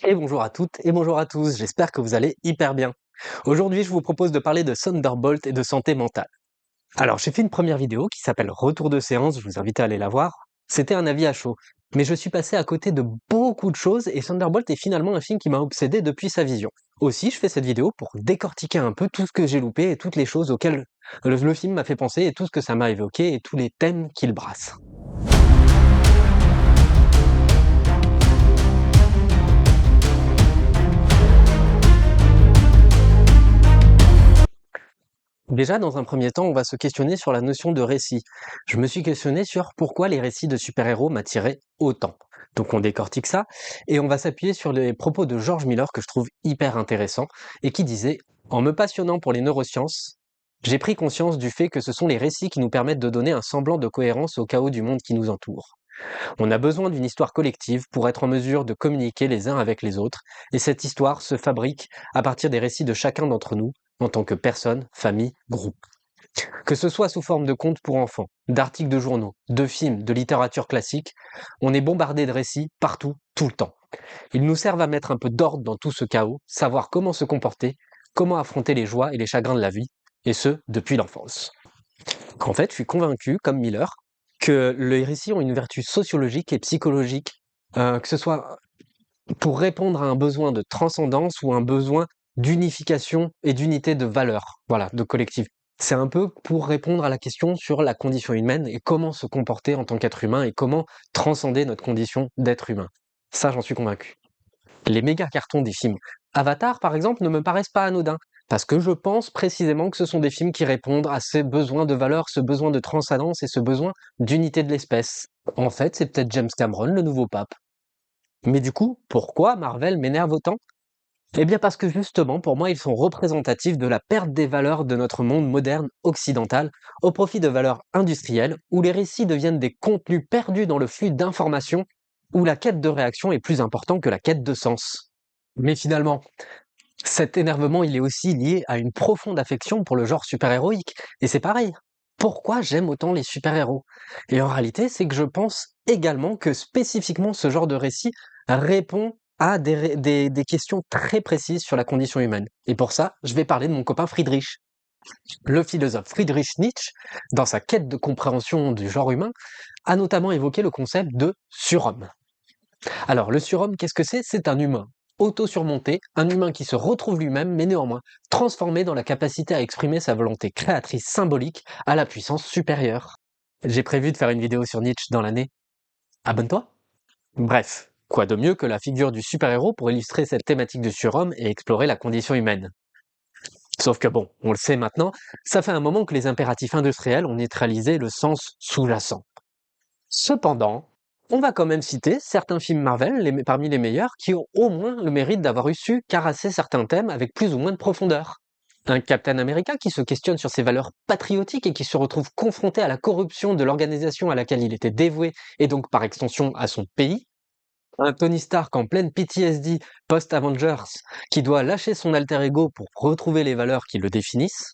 Et bonjour à toutes et bonjour à tous, j'espère que vous allez hyper bien. Aujourd'hui, je vous propose de parler de Thunderbolt et de santé mentale. Alors, j'ai fait une première vidéo qui s'appelle Retour de séance, je vous invite à aller la voir. C'était un avis à chaud, mais je suis passé à côté de beaucoup de choses et Thunderbolt est finalement un film qui m'a obsédé depuis sa vision. Aussi, je fais cette vidéo pour décortiquer un peu tout ce que j'ai loupé et toutes les choses auxquelles le film m'a fait penser et tout ce que ça m'a évoqué et tous les thèmes qu'il brasse. Déjà, dans un premier temps, on va se questionner sur la notion de récit. Je me suis questionné sur pourquoi les récits de super-héros m'attiraient autant. Donc on décortique ça, et on va s'appuyer sur les propos de George Miller que je trouve hyper intéressants, et qui disait « En me passionnant pour les neurosciences, j'ai pris conscience du fait que ce sont les récits qui nous permettent de donner un semblant de cohérence au chaos du monde qui nous entoure. On a besoin d'une histoire collective pour être en mesure de communiquer les uns avec les autres, et cette histoire se fabrique à partir des récits de chacun d'entre nous, en tant que personne, famille, groupe. Que ce soit sous forme de contes pour enfants, d'articles de journaux, de films, de littérature classique, on est bombardé de récits partout, tout le temps. Ils nous servent à mettre un peu d'ordre dans tout ce chaos, savoir comment se comporter, comment affronter les joies et les chagrins de la vie, et ce, depuis l'enfance. En fait, je suis convaincu, comme Miller, que les récits ont une vertu sociologique et psychologique, que ce soit pour répondre à un besoin de transcendance ou un besoin d'unification et d'unité de valeur, voilà, de collectif. C'est un peu pour répondre à la question sur la condition humaine et comment se comporter en tant qu'être humain et comment transcender notre condition d'être humain. Ça, j'en suis convaincu. Les méga cartons des films Avatar, par exemple, ne me paraissent pas anodins, parce que je pense précisément que ce sont des films qui répondent à ces besoins de valeur, ce besoin de transcendance et ce besoin d'unité de l'espèce. En fait, c'est peut-être James Cameron, le nouveau pape. Mais du coup, pourquoi Marvel m'énerve autant? Eh bien parce que justement, pour moi, ils sont représentatifs de la perte des valeurs de notre monde moderne occidental au profit de valeurs industrielles, où les récits deviennent des contenus perdus dans le flux d'informations, où la quête de réaction est plus importante que la quête de sens. Mais finalement, cet énervement, il est aussi lié à une profonde affection pour le genre super-héroïque. Et c'est pareil. Pourquoi j'aime autant les super-héros? Et en réalité, c'est que je pense également que spécifiquement ce genre de récit répond à des questions très précises sur la condition humaine. Et pour ça, je vais parler de mon copain Friedrich. Le philosophe Friedrich Nietzsche, dans sa quête de compréhension du genre humain, a notamment évoqué le concept de surhomme. Alors, le surhomme, qu'est-ce que c'est? C'est un humain auto-surmonté, un humain qui se retrouve lui-même, mais néanmoins transformé dans la capacité à exprimer sa volonté créatrice symbolique à la puissance supérieure. J'ai prévu de faire une vidéo sur Nietzsche dans l'année. Abonne-toi! Bref, quoi de mieux que la figure du super-héros pour illustrer cette thématique du surhomme et explorer la condition humaine? Sauf que bon, on le sait maintenant, ça fait un moment que les impératifs industriels ont neutralisé le sens sous-jacent. Cependant, on va quand même citer certains films Marvel, parmi les meilleurs, qui ont au moins le mérite d'avoir su caresser certains thèmes avec plus ou moins de profondeur. Un Captain America qui se questionne sur ses valeurs patriotiques et qui se retrouve confronté à la corruption de l'organisation à laquelle il était dévoué et donc par extension à son pays. Un Tony Stark en pleine PTSD post-Avengers qui doit lâcher son alter ego pour retrouver les valeurs qui le définissent.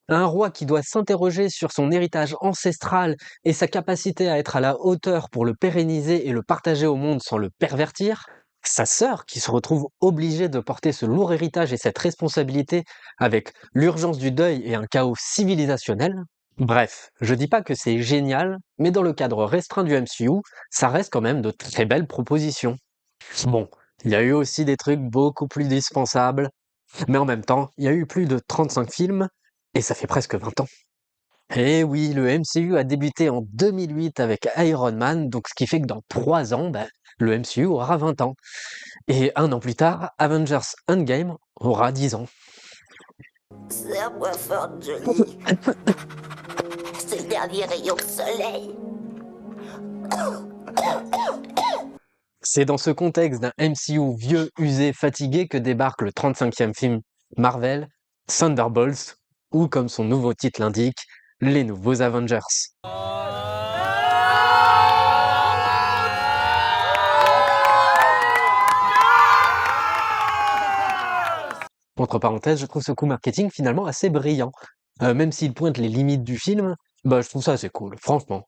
Un roi qui doit s'interroger sur son héritage ancestral et sa capacité à être à la hauteur pour le pérenniser et le partager au monde sans le pervertir. Sa sœur qui se retrouve obligée de porter ce lourd héritage et cette responsabilité avec l'urgence du deuil et un chaos civilisationnel. Bref, je dis pas que c'est génial, mais dans le cadre restreint du MCU, ça reste quand même de très belles propositions. Bon, il y a eu aussi des trucs beaucoup plus dispensables, mais en même temps, il y a eu plus de 35 films, et ça fait presque 20 ans. Eh oui, le MCU a débuté en 2008 avec Iron Man, donc ce qui fait que dans 3 ans, le MCU aura 20 ans. Et un an plus tard, Avengers Endgame aura 10 ans. C'est un point fort de Johnny. C'est le dernier rayon de soleil. C'est dans ce contexte d'un MCU vieux, usé, fatigué que débarque le 35e film Marvel, Thunderbolts, ou comme son nouveau titre l'indique, les nouveaux Avengers. Entre parenthèses, je trouve ce coup marketing finalement assez brillant. Même s'il pointe les limites du film, je trouve ça assez cool, franchement.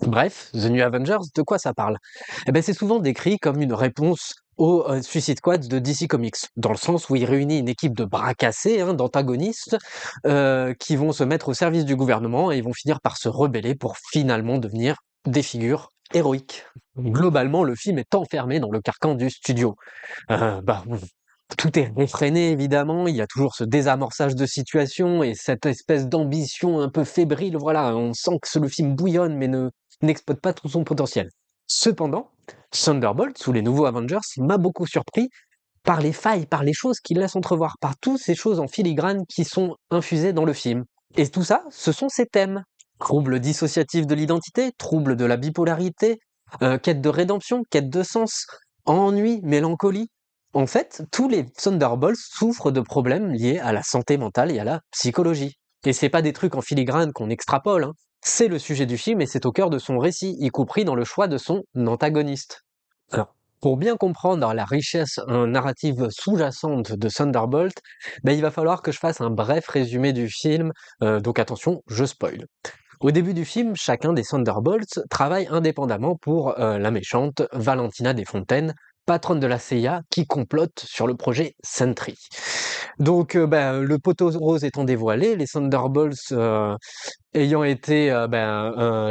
Bref, The New Avengers, de quoi ça parle? Eh ben, c'est souvent décrit comme une réponse au Suicide Squad de DC Comics, dans le sens où il réunit une équipe de bras cassés, hein, d'antagonistes, qui vont se mettre au service du gouvernement et ils vont finir par se rebeller pour finalement devenir des figures héroïques. Globalement, le film est enfermé dans le carcan du studio. Bon, tout est réfréné évidemment, il y a toujours ce désamorçage de situation et cette espèce d'ambition un peu fébrile, voilà, on sent que le film bouillonne mais n'exploite pas tout son potentiel. Cependant, Thunderbolt, sous les nouveaux Avengers, m'a beaucoup surpris par les failles, par les choses qu'il laisse entrevoir, par toutes ces choses en filigrane qui sont infusées dans le film. Et tout ça, ce sont ces thèmes. Troubles dissociatifs de l'identité, troubles de la bipolarité, quête de rédemption, quête de sens, ennui, mélancolie. En fait, tous les Thunderbolts souffrent de problèmes liés à la santé mentale et à la psychologie. Et c'est pas des trucs en filigrane qu'on extrapole, hein. C'est le sujet du film et c'est au cœur de son récit, y compris dans le choix de son antagoniste. Alors, pour bien comprendre la richesse narrative sous-jacente de Thunderbolt, ben, il va falloir que je fasse un bref résumé du film, donc attention, je spoil. Au début du film, chacun des Thunderbolts travaille indépendamment pour la méchante Valentina Desfontaines, patronne de la CIA, qui complote sur le projet Sentry. Donc, le poteau rose étant dévoilé, les Thunderbolts ayant été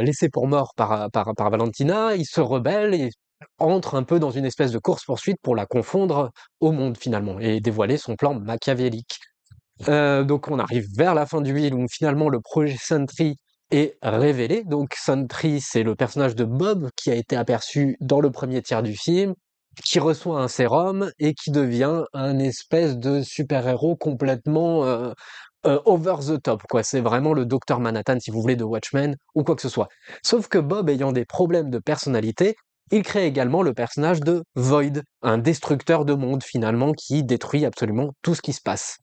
laissés pour morts par Valentina, ils se rebellent et entrent un peu dans une espèce de course-poursuite pour la confondre au monde finalement et dévoiler son plan machiavélique. Donc on arrive vers la fin du film où finalement le projet Sentry est révélé. Donc Sentry, c'est le personnage de Bob qui a été aperçu dans le premier tiers du film, qui reçoit un sérum et qui devient un espèce de super-héros complètement over the top, quoi. C'est vraiment le docteur Manhattan, si vous voulez, de Watchmen ou quoi que ce soit. Sauf que Bob ayant des problèmes de personnalité, il crée également le personnage de Void, un destructeur de monde finalement qui détruit absolument tout ce qui se passe.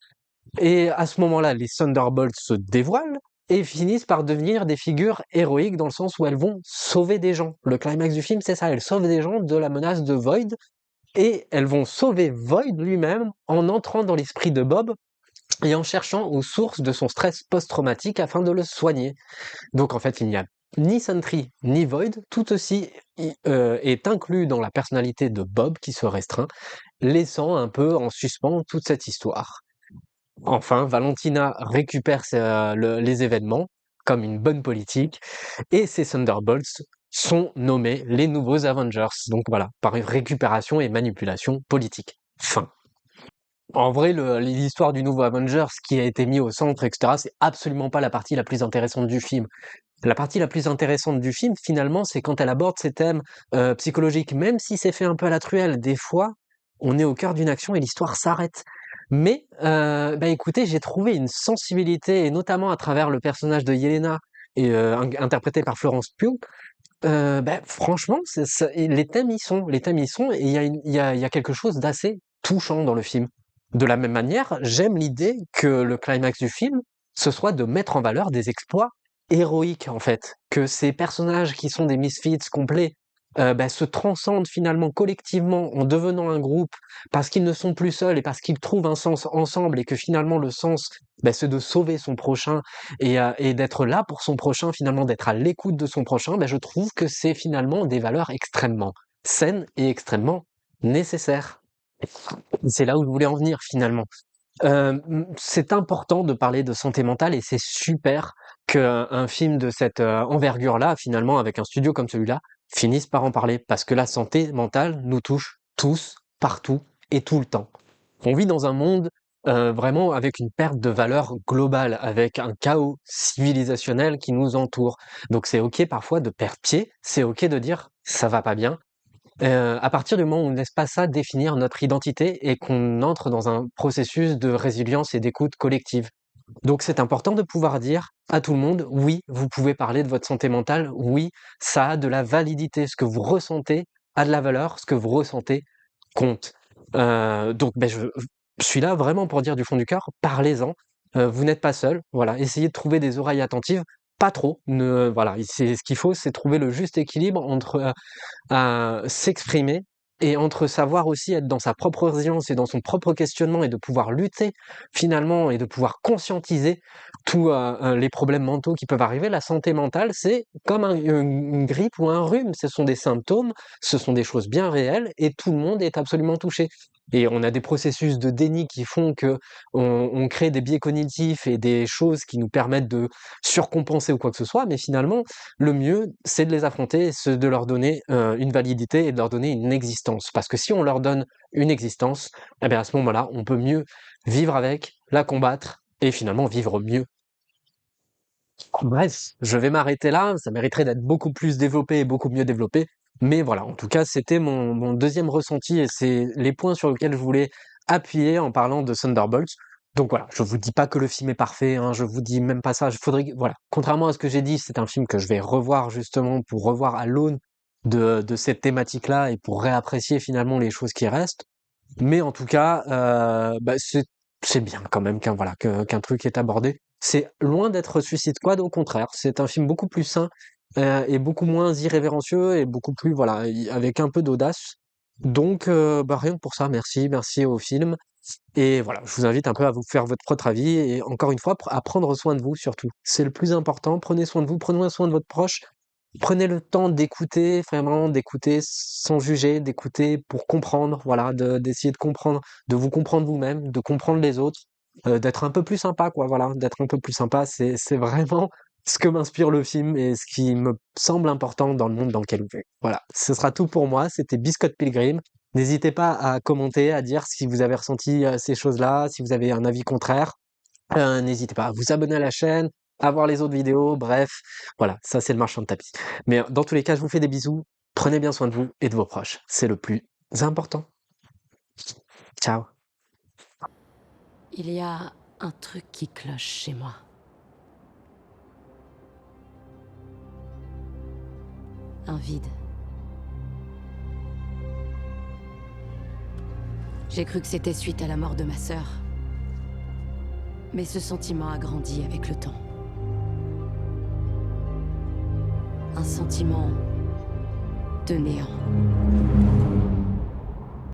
Et à ce moment-là, les Thunderbolts se dévoilent et finissent par devenir des figures héroïques dans le sens où elles vont sauver des gens. Le climax du film, c'est ça, elles sauvent des gens de la menace de Void et elles vont sauver Void lui-même en entrant dans l'esprit de Bob et en cherchant aux sources de son stress post-traumatique afin de le soigner. Donc en fait, il n'y a ni Sentry ni Void, tout aussi est inclus dans la personnalité de Bob qui se restreint, laissant un peu en suspens toute cette histoire. Enfin, Valentina récupère les événements comme une bonne politique et ces Thunderbolts sont nommés les nouveaux Avengers. Donc voilà, par récupération et manipulation politique. Fin. En vrai, l'histoire du nouveau Avengers qui a été mis au centre, etc., c'est absolument pas la partie la plus intéressante du film. La partie la plus intéressante du film, finalement, c'est quand elle aborde ces thèmes psychologiques, même si c'est fait un peu à la truelle. Des fois, on est au cœur d'une action et l'histoire s'arrête. Mais, écoutez, j'ai trouvé une sensibilité, et notamment à travers le personnage de Yelena, interprété par Florence Pugh. Franchement, les thèmes y sont, et il y a quelque chose d'assez touchant dans le film. De la même manière, j'aime l'idée que le climax du film, ce soit de mettre en valeur des exploits héroïques, en fait. Que ces personnages qui sont des misfits complets, se transcendent finalement collectivement en devenant un groupe, parce qu'ils ne sont plus seuls et parce qu'ils trouvent un sens ensemble et que finalement le sens, c'est de sauver son prochain et d'être là pour son prochain, finalement d'être à l'écoute de son prochain, je trouve que c'est finalement des valeurs extrêmement saines et extrêmement nécessaires. C'est là où je voulais en venir finalement. C'est important de parler de santé mentale et c'est super qu'un film de cette envergure-là, finalement, avec un studio comme celui-là, finisse par en parler. Parce que la santé mentale nous touche tous, partout et tout le temps. On vit dans un monde vraiment avec une perte de valeur globale, avec un chaos civilisationnel qui nous entoure. Donc c'est ok parfois de perdre pied, c'est ok de dire ça va pas bien, à partir du moment où on ne laisse pas ça définir notre identité et qu'on entre dans un processus de résilience et d'écoute collective. Donc c'est important de pouvoir dire à tout le monde: «Oui, vous pouvez parler de votre santé mentale, oui, ça a de la validité, ce que vous ressentez a de la valeur, ce que vous ressentez compte». Donc je suis là vraiment pour dire du fond du cœur: parlez-en, vous n'êtes pas seul, voilà, essayez de trouver des oreilles attentives, pas trop, ne voilà, c'est ce qu'il faut, c'est trouver le juste équilibre entre, s'exprimer Et entre savoir aussi être dans sa propre résilience et dans son propre questionnement et de pouvoir lutter finalement et de pouvoir conscientiser tous les problèmes mentaux qui peuvent arriver, la santé mentale, c'est comme une grippe ou un rhume. Ce sont des symptômes, ce sont des choses bien réelles et tout le monde est absolument touché. Et on a des processus de déni qui font que on crée des biais cognitifs et des choses qui nous permettent de surcompenser ou quoi que ce soit, mais finalement, le mieux, c'est de les affronter, c'est de leur donner une validité et de leur donner une existence. Parce que si on leur donne une existence, eh bien à ce moment-là, on peut mieux vivre avec, la combattre et finalement vivre mieux. Bref, je vais m'arrêter là, ça mériterait d'être beaucoup plus développé et beaucoup mieux développé. Mais voilà, en tout cas, c'était mon deuxième ressenti et c'est les points sur lesquels je voulais appuyer en parlant de Thunderbolts. Donc voilà, je vous dis pas que le film est parfait, hein, je vous dis même pas ça. Voilà, contrairement à ce que j'ai dit, c'est un film que je vais revoir justement pour revoir à l'aune de cette thématique-là et pour réapprécier finalement les choses qui restent. Mais en tout cas, c'est bien quand même qu'un truc est abordé. C'est loin d'être Suicide Squad, au contraire. C'est un film beaucoup plus sain et beaucoup moins irrévérencieux et beaucoup plus avec un peu d'audace. Donc rien que pour ça, merci au film. Et voilà, je vous invite un peu à vous faire votre propre avis et encore une fois à prendre soin de vous surtout. C'est le plus important. Prenez soin de vous, prenez soin de votre proche. Prenez le temps d'écouter, vraiment d'écouter sans juger, d'écouter pour comprendre, voilà, d'essayer de comprendre, de vous comprendre vous-même, de comprendre les autres, d'être un peu plus sympa, quoi, voilà, d'être un peu plus sympa, c'est vraiment ce que m'inspire le film et ce qui me semble important dans le monde dans lequel on vit. Voilà, ce sera tout pour moi, c'était Biscuit Pilgrim. N'hésitez pas à commenter, à dire si vous avez ressenti ces choses-là, si vous avez un avis contraire. N'hésitez pas à vous abonner à la chaîne, à voir les autres vidéos, bref, voilà, ça c'est le marchand de tapis. Mais dans tous les cas, je vous fais des bisous, prenez bien soin de vous et de vos proches, c'est le plus important. Ciao. Il y a un truc qui cloche chez moi. Un vide. J'ai cru que c'était suite à la mort de ma sœur. Mais ce sentiment a grandi avec le temps. Un sentiment de néant.